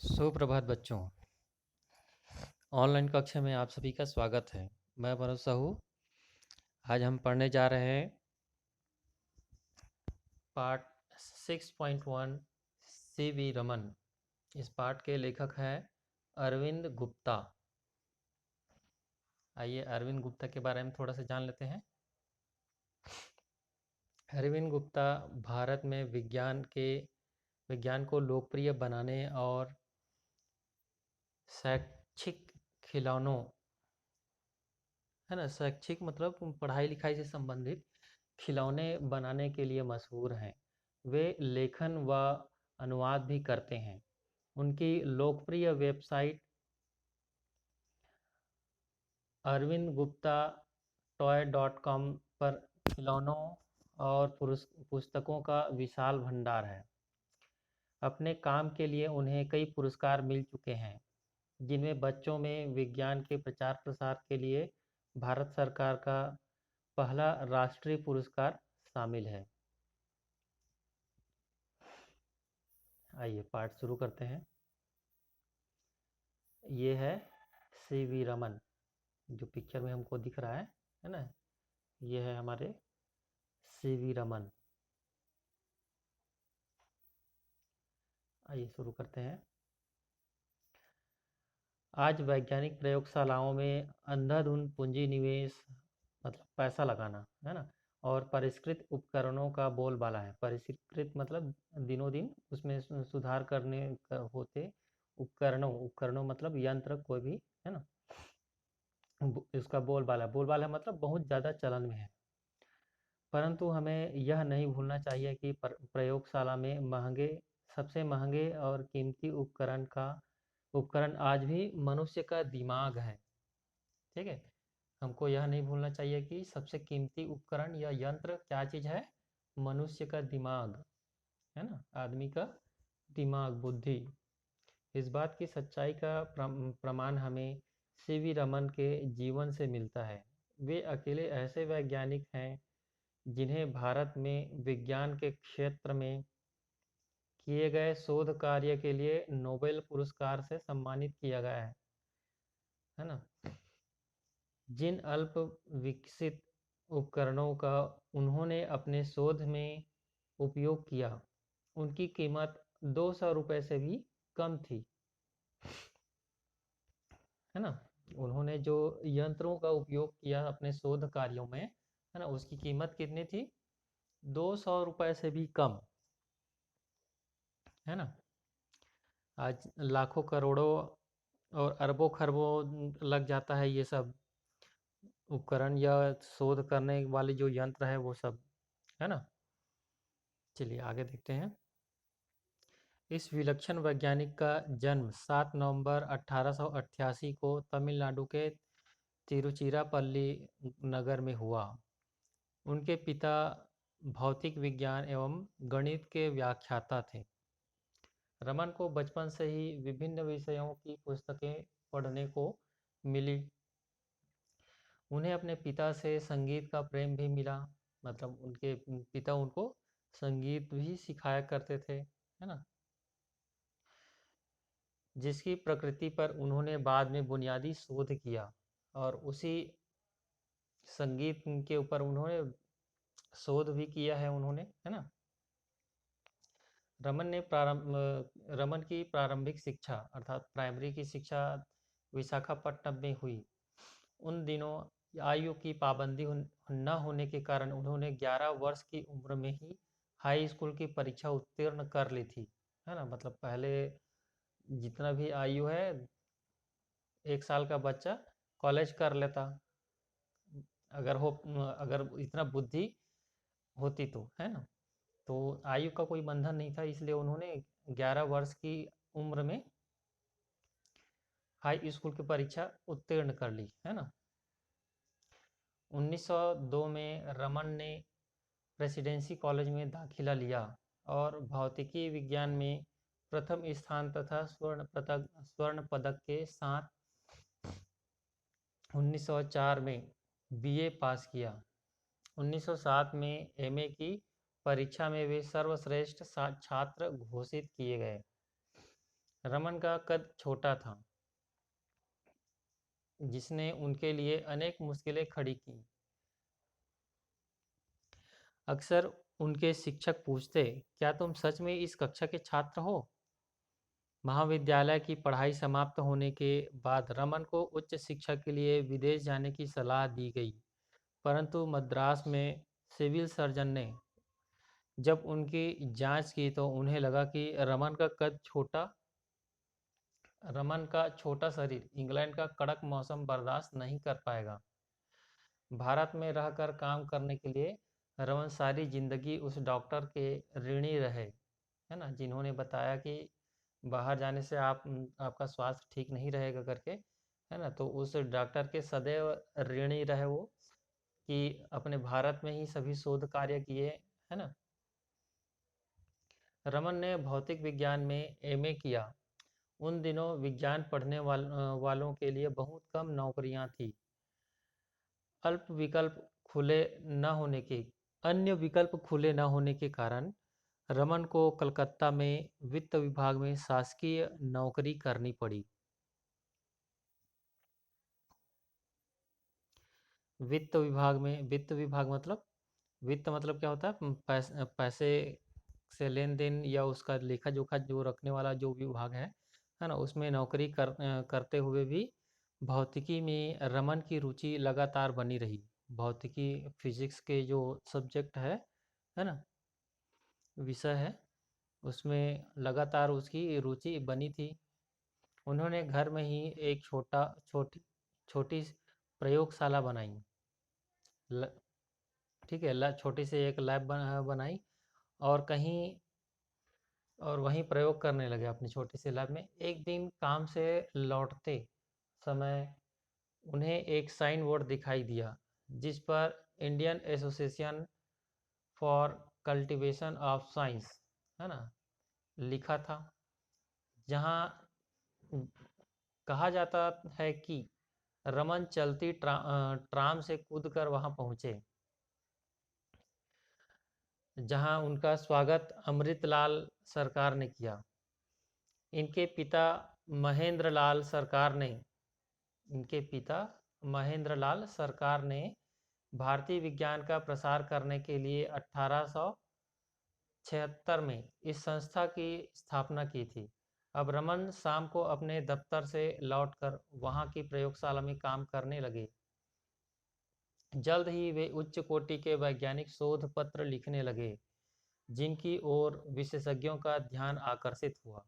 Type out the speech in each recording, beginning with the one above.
सुप्रभात बच्चों। ऑनलाइन कक्षा में आप सभी का स्वागत है। मैं मनोज साहू। आज हम पढ़ने जा रहे हैं पार्ट 6.1 सी वी रमन। इस पाठ के लेखक हैं अरविंद गुप्ता। आइए अरविंद गुप्ता के बारे में थोड़ा सा जान लेते हैं। अरविंद गुप्ता भारत में विज्ञान को लोकप्रिय बनाने और शैक्षिक खिलौनों, है ना, शैक्षिक मतलब पढ़ाई लिखाई से संबंधित खिलौने बनाने के लिए मशहूर हैं। वे लेखन व अनुवाद भी करते हैं। उनकी लोकप्रिय website Arvind Gupta toy dot com पर खिलौनों और पुस्तकों का विशाल भंडार है। अपने काम के लिए उन्हें कई पुरस्कार मिल चुके हैं, जिनमें बच्चों में विज्ञान के प्रचार प्रसार के लिए भारत सरकार का पहला राष्ट्रीय पुरस्कार शामिल है। आइए पाठ शुरू करते हैं। ये है सी वी रमन, जो पिक्चर में हमको दिख रहा है ना। ये है हमारे सी वी रमन। आइए शुरू करते हैं। आज वैज्ञानिक प्रयोगशालाओं में अंधाधुंध पूंजी निवेश मतलब पैसा लगाना, है ना, और परिष्कृत उपकरणों का बोलबाला है। परिष्कृत मतलब दिनों दिन उसमें सुधार करने होते उपकरणों मतलब यंत्र कोई भी, है ना। इसका बोलबाला मतलब बहुत ज़्यादा चलन में है। परंतु हमें यह नहीं भूलना चाहिए कि प्रयोगशाला में सबसे महंगे और कीमती उपकरण आज भी मनुष्य का दिमाग है। ठीक है, हमको यह नहीं भूलना चाहिए कि सबसे कीमती उपकरण या यंत्र क्या चीज़ है? मनुष्य का दिमाग, है ना, आदमी का दिमाग, बुद्धि। इस बात की सच्चाई का प्रमाण हमें सी वी रमन के जीवन से मिलता है। वे अकेले ऐसे वैज्ञानिक हैं जिन्हें भारत में विज्ञान के क्षेत्र में किए गए शोध कार्य के लिए नोबेल पुरस्कार से सम्मानित किया गया है ना। जिन अल्प विकसित उपकरणों का उन्होंने अपने शोध में उपयोग किया, उनकी कीमत 200 रुपये से भी कम थी, है ना। उन्होंने जो यंत्रों का उपयोग किया अपने शोध कार्यों में, है ना, उसकी कीमत कितनी थी? 200 रुपये से भी कम, है ना। आज लाखों करोड़ों और अरबों खरबों लग जाता है ये सब उपकरण या शोध करने वाले जो यंत्र है वो सब, है ना। चलिए आगे देखते हैं। इस विलक्षण वैज्ञानिक का जन्म 7 नवंबर 1888 को तमिलनाडु के तिरुचिरापल्ली नगर में हुआ। उनके पिता भौतिक विज्ञान एवं गणित के व्याख्याता थे। रमन को बचपन से ही विभिन्न विषयों की पुस्तकें पढ़ने को मिली। उन्हें अपने पिता से संगीत का प्रेम भी मिला, मतलब उनके पिता उनको संगीत भी सिखाया करते थे, है ना, जिसकी प्रकृति पर उन्होंने बाद में बुनियादी शोध किया। और उसी संगीत के ऊपर उन्होंने शोध भी किया है उन्होंने, है ना। रमन की प्रारंभिक शिक्षा अर्थात प्राइमरी की शिक्षा विशाखापट्टनम में हुई। उन दिनों आयु की पाबंदी न होने के कारण उन्होंने 11 वर्ष की उम्र में ही हाई स्कूल की परीक्षा उत्तीर्ण कर ली थी, है ना। मतलब पहले जितना भी आयु है, 1 साल का बच्चा कॉलेज कर लेता, अगर इतना बुद्धि होती तो, है ना। तो आयु का कोई बंधन नहीं था, इसलिए उन्होंने 11 वर्ष की उम्र में हाई स्कूल की परीक्षा उत्तीर्ण कर ली, है ना। 1902 में रमन ने प्रेसिडेंसी कॉलेज में दाखिला लिया और भौतिकी विज्ञान में प्रथम स्थान तथा स्वर्ण पदक के साथ 1904 में बीए पास किया। 1907 में एमए की परीक्षा में वे सर्वश्रेष्ठ छात्र घोषित किए गए। रमन का कद छोटा था, जिसने उनके लिए अनेक मुश्किलें खड़ी की। अक्सर उनके शिक्षक पूछते, क्या तुम सच में इस कक्षा के छात्र हो? महाविद्यालय की पढ़ाई समाप्त होने के बाद रमन को उच्च शिक्षा के लिए विदेश जाने की सलाह दी गई, परंतु मद्रास में सिविल सर्जन ने जब उनकी जांच की तो उन्हें लगा कि रमन का छोटा शरीर इंग्लैंड का कड़क मौसम बर्दाश्त नहीं कर पाएगा। भारत में रहकर काम करने के लिए रमन सारी जिंदगी उस डॉक्टर के ऋणी रहे, है ना, जिन्होंने बताया कि बाहर जाने से आपका स्वास्थ्य ठीक नहीं रहेगा करके, है ना। तो उस डॉक्टर के सदैव ऋणी रहे वो, कि अपने भारत में ही सभी शोध कार्य किए, है ना। रमन ने भौतिक विज्ञान में एमए किया। उन दिनों विज्ञान पढ़ने वालों के लिए बहुत कम नौकरियां थी। अल्प विकल्प खुले न होने के अन्य विकल्प खुले न होने के कारण रमन को कलकत्ता में वित्त विभाग में शासकीय नौकरी करनी पड़ी। वित्त विभाग मतलब, वित्त मतलब क्या होता है? पैसे से लेन देन या उसका लेखा जोखा जो रखने वाला जो विभाग है ना, उसमें नौकरी करते हुए भी भौतिकी में रमन की रुचि लगातार बनी रही। भौतिकी, फिजिक्स के जो सब्जेक्ट है ना, विषय है, उसमें लगातार उसकी रुचि बनी थी। उन्होंने घर में ही एक छोटी प्रयोगशाला बनाई। ल, ठीक है, छोटी सी एक लैब बनाई, और कहीं और वहीं प्रयोग करने लगे अपनी छोटी सी लैब में। एक दिन काम से लौटते समय उन्हें एक साइन बोर्ड दिखाई दिया, जिस पर Indian association for cultivation of science, है ना, लिखा था, जहां कहा जाता है कि रमन चलती ट्राम से कूदकर वहां पहुंचे, जहां उनका स्वागत अमृतलाल सरकार ने किया। इनके पिता महेंद्रलाल सरकार ने इनके पिता महेंद्रलाल सरकार ने भारतीय विज्ञान का प्रसार करने के लिए 1876 में इस संस्था की स्थापना की थी। अब रमन शाम को अपने दफ्तर से लौटकर वहां की प्रयोगशाला में काम करने लगे। जल्द ही वे उच्च कोटि के वैज्ञानिक शोध पत्र लिखने लगे, जिनकी ओर विशेषज्ञों का ध्यान आकर्षित हुआ।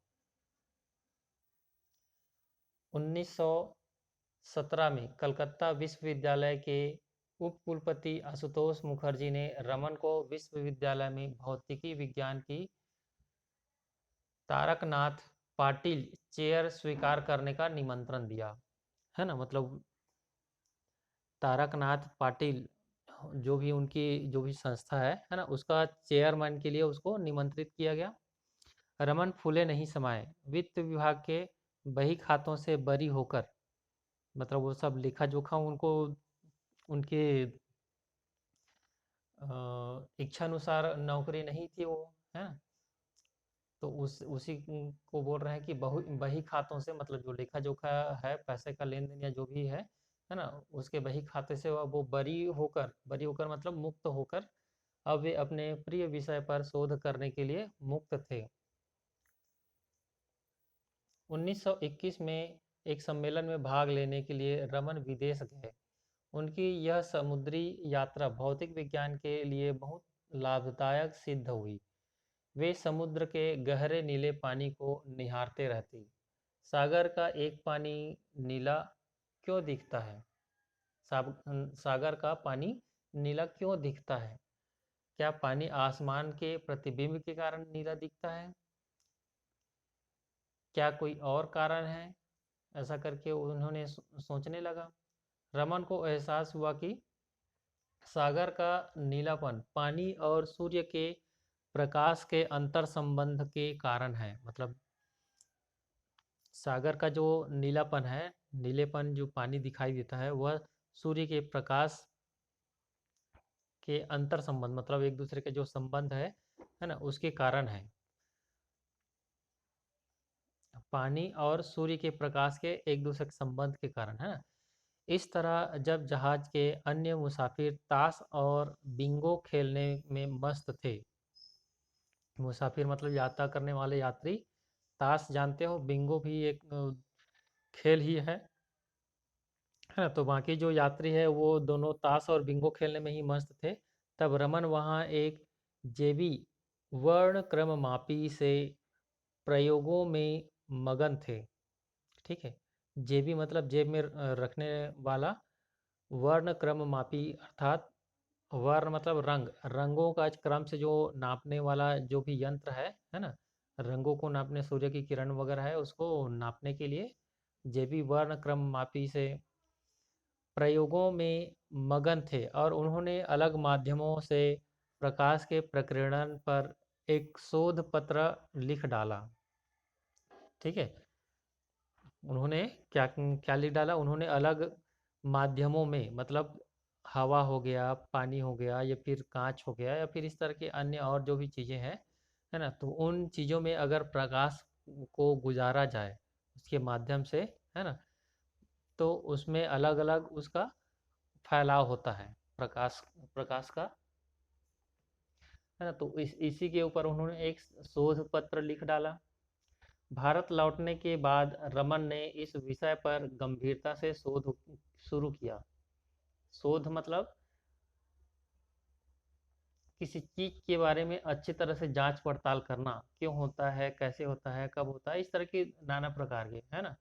1917 में कलकत्ता विश्वविद्यालय के उपकुलपति आशुतोष मुखर्जी ने रमन को विश्वविद्यालय में भौतिकी विज्ञान की तारकनाथ पाटिल चेयर स्वीकार करने का निमंत्रण दिया, है ना। मतलब तारकनाथ पाटिल, जो भी संस्था है ना, उसका चेयरमैन के लिए उसको निमंत्रित किया गया। रमन फूले नहीं समाये। वित्त विभाग के बही खातों से बरी होकर, मतलब वो सब लेखा जोखा उनको उनके इच्छानुसार नौकरी नहीं थी वो, है ना। तो उसी को बोल रहे हैं कि बही खातों से, मतलब जो लेखा जोखा है, पैसे का लेन देन या जो भी है ना, उसके बही खाते से वो बरी होकर मतलब मुक्त होकर अब वे अपने प्रिय विषय पर शोध करने के लिए मुक्त थे। 1921 में एक सम्मेलन में भाग लेने के लिए रमन विदेश गए। उनकी यह समुद्री यात्रा भौतिक विज्ञान के लिए बहुत लाभदायक सिद्ध हुई। वे समुद्र के गहरे नीले पानी को निहारते रहते। सागर का एक पानी नीला क्यों दिखता है? सागर का पानी नीला क्यों दिखता है? क्या पानी आसमान के प्रतिबिंब के कारण नीला दिखता है? क्या कोई और कारण है? ऐसा करके उन्होंने सोचने लगा। रमन को एहसास हुआ कि सागर का नीलापन पानी और सूर्य के प्रकाश के अंतर संबंध के कारण है। मतलब सागर का जो नीलापन है, नीलेपन जो पानी दिखाई देता है, वह सूर्य के प्रकाश के अंतर संबंध, मतलब एक दूसरे के जो संबंध है ना, उसके कारण है। पानी और सूर्य के प्रकाश के एक दूसरे के संबंध के कारण, है ना। इस तरह जब जहाज के अन्य मुसाफिर ताश और बिंगो खेलने में मस्त थे, मुसाफिर मतलब यात्रा करने वाले यात्री, ताश जानते हो, बिंगो भी एक खेल ही है ना। तो बाकी जो यात्री है वो दोनों ताश और बिंगो खेलने में ही मस्त थे। तब रमन वहाँ एक जेबी वर्ण क्रममापी से प्रयोगों में मगन थे। ठीक है, जेबी मतलब जेब में रखने वाला, वर्ण क्रममापी अर्थात वर्ण मतलब रंग, रंगों का क्रम से जो नापने वाला जो भी यंत्र है ना, रंगों को नापने, सूर्य की किरण वगैरह है उसको नापने के लिए जेबी वर्ण क्रममापी से प्रयोगों में मगन थे, और उन्होंने अलग माध्यमों से प्रकाश के प्रकीर्णन पर एक शोध पत्र लिख डाला। ठीक है, उन्होंने क्या क्या लिख डाला, उन्होंने अलग माध्यमों में, मतलब हवा हो गया, पानी हो गया, या फिर कांच हो गया, या फिर इस तरह के अन्य और जो भी चीज़ें हैं, है ना, तो उन चीज़ों में अगर प्रकाश को गुजारा जाए उसके माध्यम से, है ना, तो उसमें अलग अलग उसका फैलाव होता है, प्रकाश प्रकाश का, है ना। तो इसी के ऊपर उन्होंने एक शोध पत्र लिख डाला। भारत लौटने के बाद रमन ने इस विषय पर गंभीरता से शोध शुरू किया। शोध मतलब किसी चीज के बारे में अच्छी तरह से जांच पड़ताल करना, क्यों होता है, कैसे होता है, कब होता है, इस तरह के नाना प्रकार के, है ना।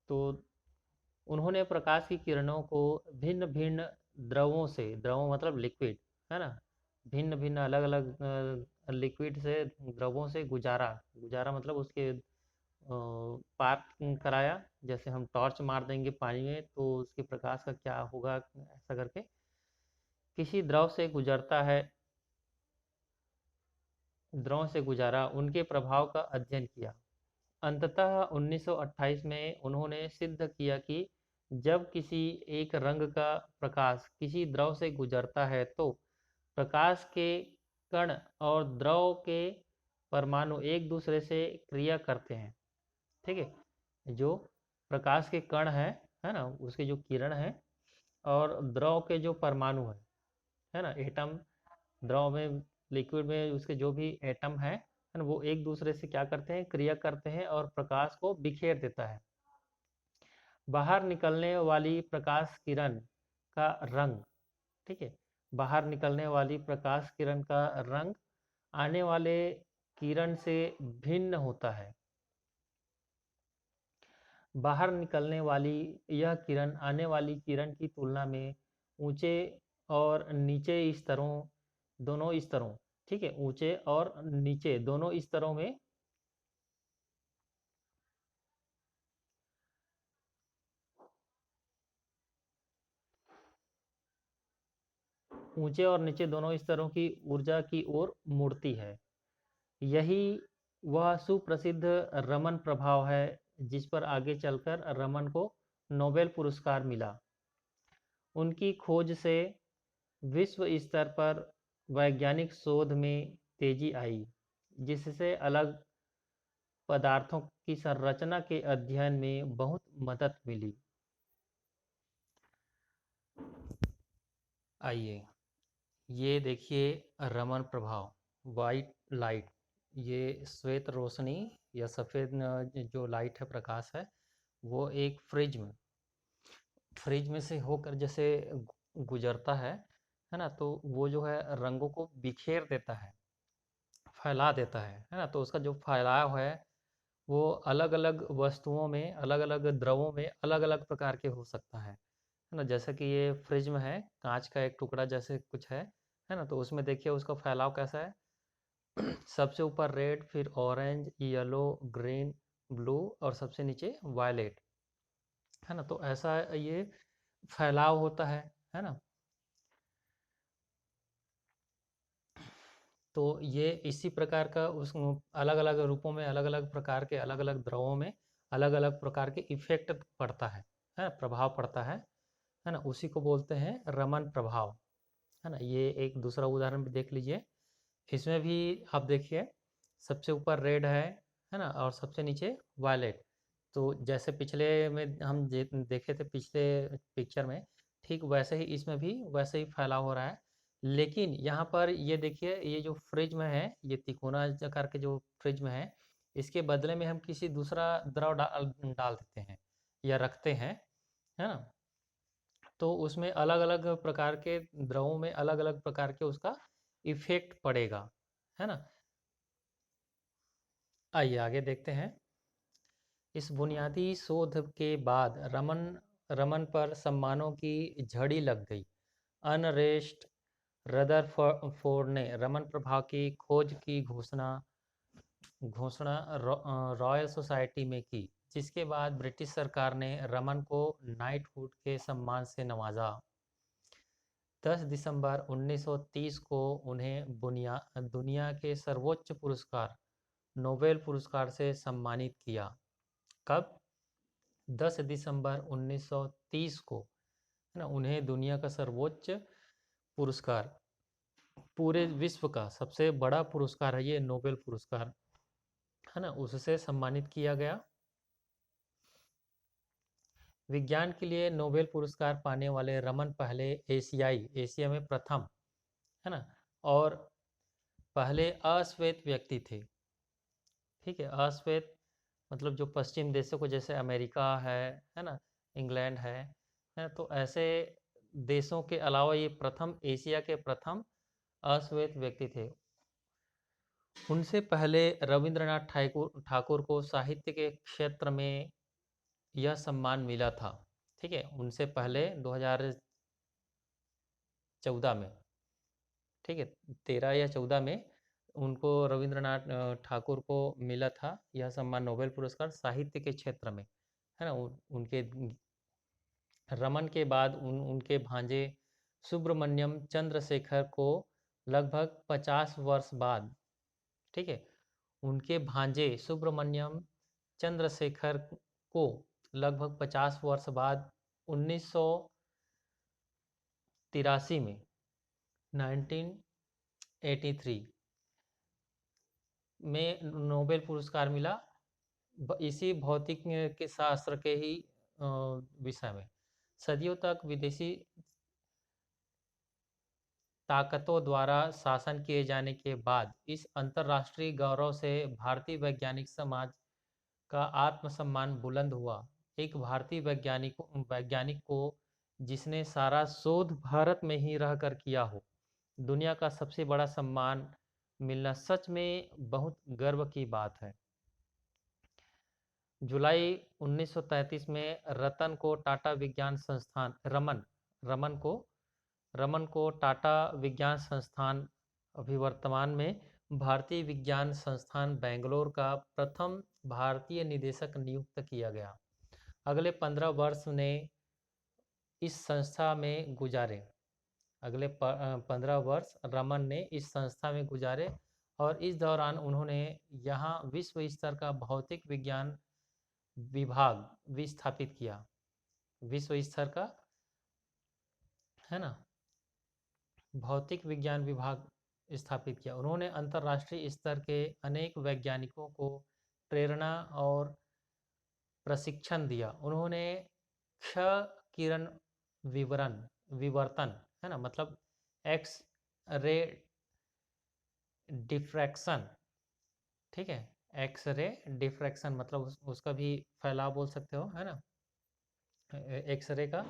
तो उन्होंने प्रकाश की किरणों को भिन्न भिन्न द्रवों से, द्रवों मतलब लिक्विड, है ना, भिन्न भिन्न अलग अलग लिक्विड से, द्रवों से गुजारा, गुजारा मतलब उसके पार कराया। जैसे हम टॉर्च मार देंगे पानी में तो उसके प्रकाश का क्या होगा, ऐसा करके किसी द्रव से गुजरता है, द्रव से गुजारा, उनके प्रभाव का अध्ययन किया। अंततः 1928 में उन्होंने सिद्ध किया कि जब किसी एक रंग का प्रकाश किसी द्रव से गुजरता है तो प्रकाश के कण और द्रव के परमाणु एक दूसरे से क्रिया करते हैं। ठीक है, जो प्रकाश के कण है ना, उसके जो किरण है, और द्रव के जो परमाणु है ना, एटम, द्रव में, लिक्विड में उसके जो भी एटम है ना, वो एक दूसरे से क्या करते हैं, क्रिया करते हैं, और प्रकाश को बिखेर देता है। बाहर निकलने वाली प्रकाश किरण का रंग, ठीक है, बाहर निकलने वाली प्रकाश किरण का रंग आने वाले किरण से भिन्न होता है। बाहर निकलने वाली यह किरण आने वाली किरण की तुलना में ऊंचे और नीचे स्तरों, दोनों स्तरों, ठीक है, ऊंचे और नीचे दोनों स्तरों में, ऊंचे और नीचे दोनों स्तरों की ऊर्जा की ओर मुड़ती है। यही वह सुप्रसिद्ध रमन प्रभाव है जिस पर आगे चलकर रमन को नोबेल पुरस्कार मिला। उनकी खोज से विश्व स्तर पर वैज्ञानिक शोध में तेजी आई, जिससे अलग पदार्थों की संरचना के अध्ययन में बहुत मदद मिली। आइए, ये देखिए रमन प्रभाव, वाइट लाइट, ये श्वेत रोशनी या सफ़ेद जो लाइट है, प्रकाश है, वो एक फ्रिज में से होकर जैसे गुजरता है ना, तो वो जो है रंगों को बिखेर देता है, फैला देता है ना। तो उसका जो फैलाव है वो अलग अलग वस्तुओं में, अलग अलग द्रवों में अलग अलग प्रकार के हो सकता है ना। जैसे कि ये फ्रिज में है, कांच का एक टुकड़ा जैसे कुछ है ना, तो उसमें देखिए उसका फैलाव कैसा है। सबसे ऊपर रेड, फिर ऑरेंज, येलो, ग्रीन, ब्लू, और सबसे नीचे वायलेट, है ना। तो ऐसा ये फैलाव होता है ना। तो ये इसी प्रकार का उस अलग अलग रूपों में, अलग अलग प्रकार के, अलग अलग द्रवों में अलग अलग प्रकार के इफेक्ट पड़ता है, प्रभाव पड़ता है ना। उसी को बोलते हैं रमन प्रभाव, है ना। ये एक दूसरा उदाहरण भी देख लीजिए, इसमें भी आप देखिए सबसे ऊपर रेड है है ना, और सबसे नीचे वायलेट। तो जैसे पिछले में हम देखे थे पिछले पिक्चर में, ठीक वैसे ही इसमें भी वैसे ही फैलाव हो रहा है। लेकिन यहाँ पर ये देखिए, ये जो फ्रिज में है, ये तिकोना आकार के जो फ्रिज में है, इसके बदले में हम किसी दूसरा द्रव डाल डाल देते हैं या रखते हैं, है ना, तो उसमें अलग अलग प्रकार के द्रवों में अलग अलग प्रकार के उसका इफेक्ट पड़ेगा, है ना। आइए आगे देखते हैं। इस बुनियादी शोध के बाद रमन रमन पर सम्मानों की झड़ी लग गई। अनरेस्ट रदरफोर्ड ने रमन प्रभाव की खोज की घोषणा घोषणा रॉयल सोसाइटी में की, जिसके बाद ब्रिटिश सरकार ने रमन को नाइटहुड के सम्मान से नवाजा। 10 दिसंबर 1930 को उन्हें दुनिया के सर्वोच्च पुरस्कार नोबेल पुरस्कार से सम्मानित किया। कब? 10 दिसंबर 1930 को, है ना, उन्हें दुनिया का सर्वोच्च पुरस्कार, पूरे विश्व का सबसे बड़ा पुरस्कार है ये नोबेल पुरस्कार, है ना, उससे सम्मानित किया गया। विज्ञान के लिए नोबेल पुरस्कार पाने वाले रमन पहले एशिया में प्रथम, है ना, और पहले अश्वेत व्यक्ति थे। ठीक है, अश्वेत मतलब जो पश्चिम देशों को, जैसे अमेरिका है ना, इंग्लैंड है ना, तो ऐसे देशों के अलावा ये प्रथम, एशिया के प्रथम अश्वेत व्यक्ति थे। उनसे पहले रविंद्रनाथ ठाकुर ठाकुर को साहित्य के क्षेत्र में यह सम्मान मिला था। ठीक है, उनसे पहले 2014 में, ठीक है, 13 या 14 में उनको रविंद्रनाथ ठाकुर को मिला था यह सम्मान, नोबेल पुरस्कार साहित्य के क्षेत्र में, है ना। उनके रमन के बाद उनके भांजे सुब्रमण्यम चंद्रशेखर को लगभग 50 वर्ष बाद, ठीक है, उनके भांजे सुब्रमण्यम चंद्रशेखर को लगभग 50 वर्ष बाद 1983 में, 1983 में नोबेल पुरस्कार मिला, इसी भौतिक के शास्त्र के ही विषय में। सदियों तक विदेशी ताकतों द्वारा शासन किए जाने के बाद इस अंतर्राष्ट्रीय गौरव से भारतीय वैज्ञानिक समाज का आत्मसम्मान बुलंद हुआ। एक भारतीय वैज्ञानिक को जिसने सारा शोध भारत में ही रहकर किया हो, दुनिया का सबसे बड़ा सम्मान मिलना सच में बहुत गर्व की बात है। जुलाई 1933 में रमन को रमन को टाटा विज्ञान संस्थान, अभी वर्तमान में भारतीय विज्ञान संस्थान बेंगलोर का प्रथम भारतीय निदेशक नियुक्त किया गया। अगले 15 वर्ष ने इस संस्था में गुजारे। अगले 15 वर्ष रमन ने इस संस्था में गुजारे और इस दौरान उन्होंने यहाँ विश्व स्तर का भौतिक विज्ञान विभाग भी स्थापित किया। विश्व स्तर का, है ना, भौतिक विज्ञान विभाग स्थापित किया। उन्होंने अंतर्राष्ट्रीय स्तर के अनेक वैज्ञानिकों को प्रेरणा और प्रशिक्षण दिया। उन्होंने क्ष किरण विवर्तन, है ना, मतलब एक्स रे डिफ्रैक्शन, ठीक है, एक्स रे डिफ्रैक्शन मतलब उसका भी फैलाव बोल सकते हो, है ना, एक्स रे का,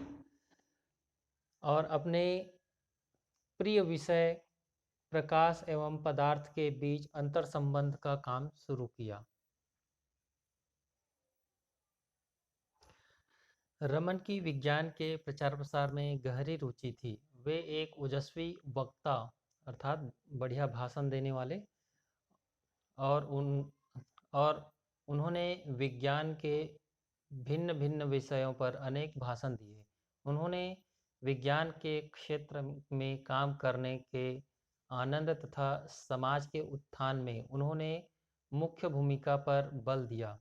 और अपने प्रिय विषय प्रकाश एवं पदार्थ के बीच अंतर संबंध का काम शुरू किया। रमन की विज्ञान के प्रचार प्रसार में गहरी रुचि थी। वे एक ओजस्वी वक्ता, अर्थात बढ़िया भाषण देने वाले, और उन्होंने विज्ञान के भिन्न भिन्न विषयों पर अनेक भाषण दिए। उन्होंने विज्ञान के क्षेत्र में काम करने के आनंद तथा समाज के उत्थान में उन्होंने मुख्य भूमिका पर बल दिया।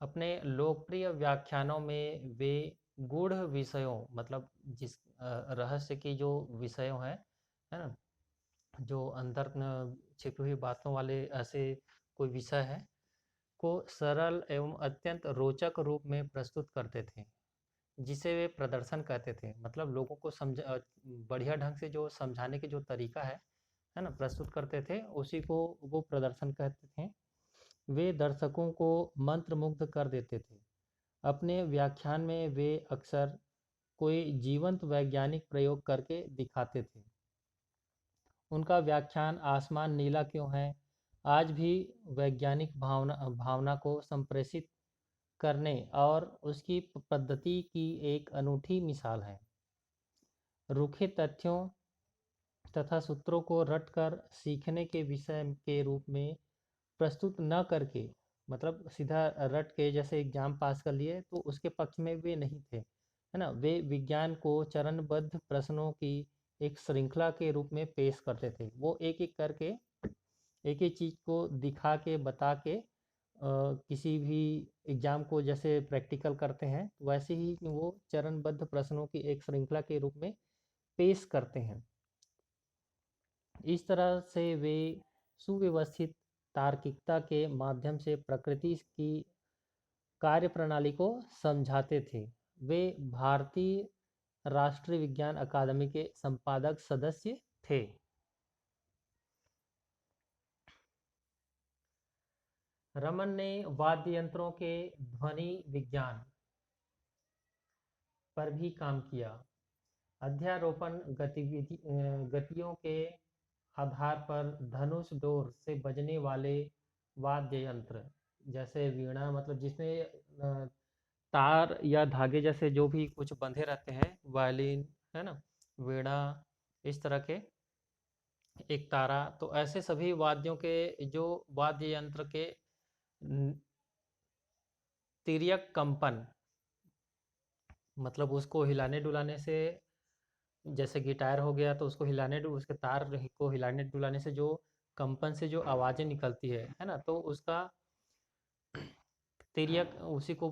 अपने लोकप्रिय व्याख्यानों में वे गूढ़ विषयों, मतलब जिस रहस्य की जो विषयों हैं, है ना, जो अंदर छिपी हुई बातों वाले ऐसे कोई विषय है, को सरल एवं अत्यंत रोचक रूप में प्रस्तुत करते थे, जिसे वे प्रदर्शन कहते थे। मतलब लोगों को बढ़िया ढंग से जो समझाने के जो तरीका है ना, प्रस्तुत करते थे, उसी को वो प्रदर्शन कहते थे। वे दर्शकों को मंत्रमुग्ध कर देते थे। अपने व्याख्यान में वे अक्सर कोई जीवंत वैज्ञानिक प्रयोग करके दिखाते थे। उनका व्याख्यान आसमान नीला क्यों है आज भी वैज्ञानिक भावना को संप्रेषित करने और उसकी पद्धति की एक अनूठी मिसाल है। रूखे तथ्यों तथा सूत्रों को रटकर सीखने के विषय के रूप में प्रस्तुत न करके, मतलब सीधा रट के जैसे एग्जाम पास कर लिए, तो उसके पक्ष में वे नहीं थे, है ना। वे विज्ञान को चरणबद्ध प्रश्नों की एक श्रृंखला के रूप में पेश करते थे। वो एक एक करके एक एक चीज़ को दिखा के बता के किसी भी एग्जाम को जैसे प्रैक्टिकल करते हैं, वैसे ही वो चरणबद्ध प्रश्नों की एक श्रृंखला के रूप में पेश करते हैं। इस तरह से वे सुव्यवस्थित तार्किकता के माध्यम से प्रकृति की कार्यप्रणाली को समझाते थे। वे भारतीय राष्ट्रीय विज्ञान अकादमी के संपादक सदस्य थे। रमन ने वाद्य यंत्रों के ध्वनि विज्ञान पर भी काम किया। अध्यारोपण गतियों के आधार पर धनुष डोर से बजने वाले वाद्य यंत्र, जैसे वीणा, मतलब जिसमें तार या धागे जैसे जो भी कुछ बंधे रहते हैं, वायलिन, है ना, वीणा, इस तरह के, एक तारा, तो ऐसे सभी वाद्यों के जो वाद्य यंत्र के तिर्यक कंपन, मतलब उसको हिलाने डुलाने से, जैसे गिटार हो गया तो उसको उसके तार को हिलाने डुलाने से जो कंपन से जो आवाज़ें निकलती है ना, तो उसका तिर्यक, उसी को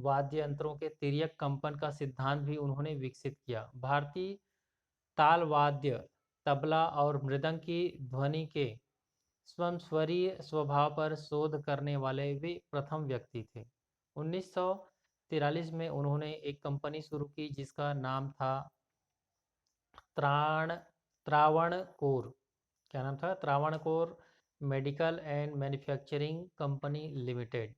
वाद्य यंत्रों के तिर्यक कंपन का सिद्धांत भी उन्होंने विकसित किया। भारतीय ताल वाद्य, तबला और मृदंग की ध्वनि के स्वरंस्वरीय स्वभाव पर शोध करने वाले वे प्रथम व्यक्ति थे। 1943 में उन्होंने एक कंपनी शुरू की जिसका नाम था त्रावणकोर। क्या नाम था? Travancore medical and manufacturing company limited.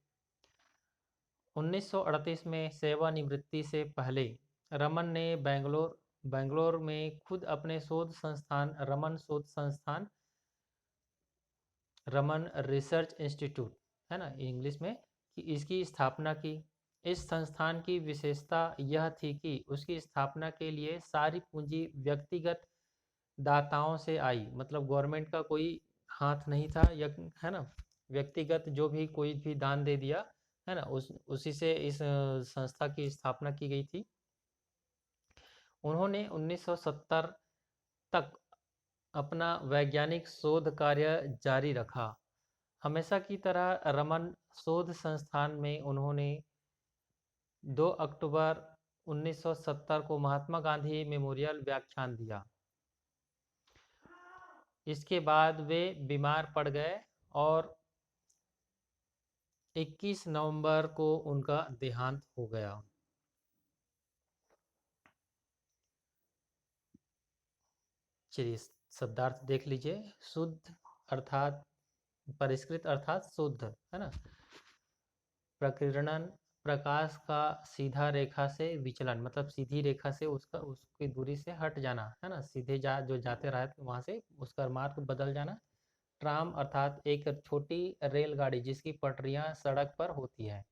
1938 में सेवानिवृत्ति से पहले रमन ने बेंगलोर में खुद अपने शोध संस्थान रमन शोध संस्थान, रमन रिसर्च इंस्टीट्यूट, है ना इंग्लिश में, कि इसकी स्थापना की। इस संस्थान की विशेषता यह थी कि उसकी स्थापना के लिए सारी पूंजी व्यक्तिगत दाताओं से आई। मतलब गवर्नमेंट का कोई हाथ नहीं था, या है ना, व्यक्तिगत जो भी कोई भी दान दे दिया, है ना, उसी से इस संस्था की स्थापना की गई थी। उन्होंने 1970 तक अपना वैज्ञानिक शोध कार्य जारी रखा। हमेशा की तरह रमन शोध संस्थान में उन्होंने 2 अक्टूबर 1970 को महात्मा गांधी मेमोरियल व्याख्यान दिया। इसके बाद वे बीमार पड़ गए और 21 नवंबर को उनका देहांत हो गया। चलिए शब्दार्थ देख लीजिए। शुद्ध अर्थात परिष्कृत अर्थात शुद्ध, है ना। प्रकीर्णन, प्रकाश का सीधा रेखा से विचलन, मतलब सीधी रेखा से उसकी दूरी से हट जाना, है ना, सीधे जो जाते रहे वहां से उसका मार्ग बदल जाना। ट्राम अर्थात एक छोटी रेलगाड़ी जिसकी पटरियां सड़क पर होती है।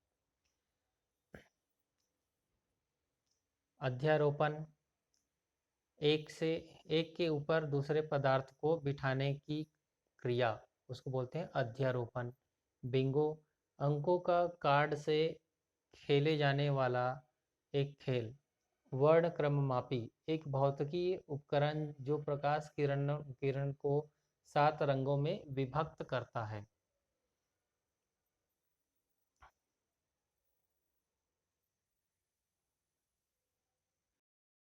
अध्यारोपण, एक के ऊपर दूसरे पदार्थ को बिठाने की क्रिया, उसको बोलते हैं अध्यारोपण। बिंगो, अंकों का कार्ड से खेले जाने वाला एक खेल। वर्ण क्रममापी, एक भौतिकी उपकरण जो प्रकाश किरण को 7 रंगों में विभक्त करता है।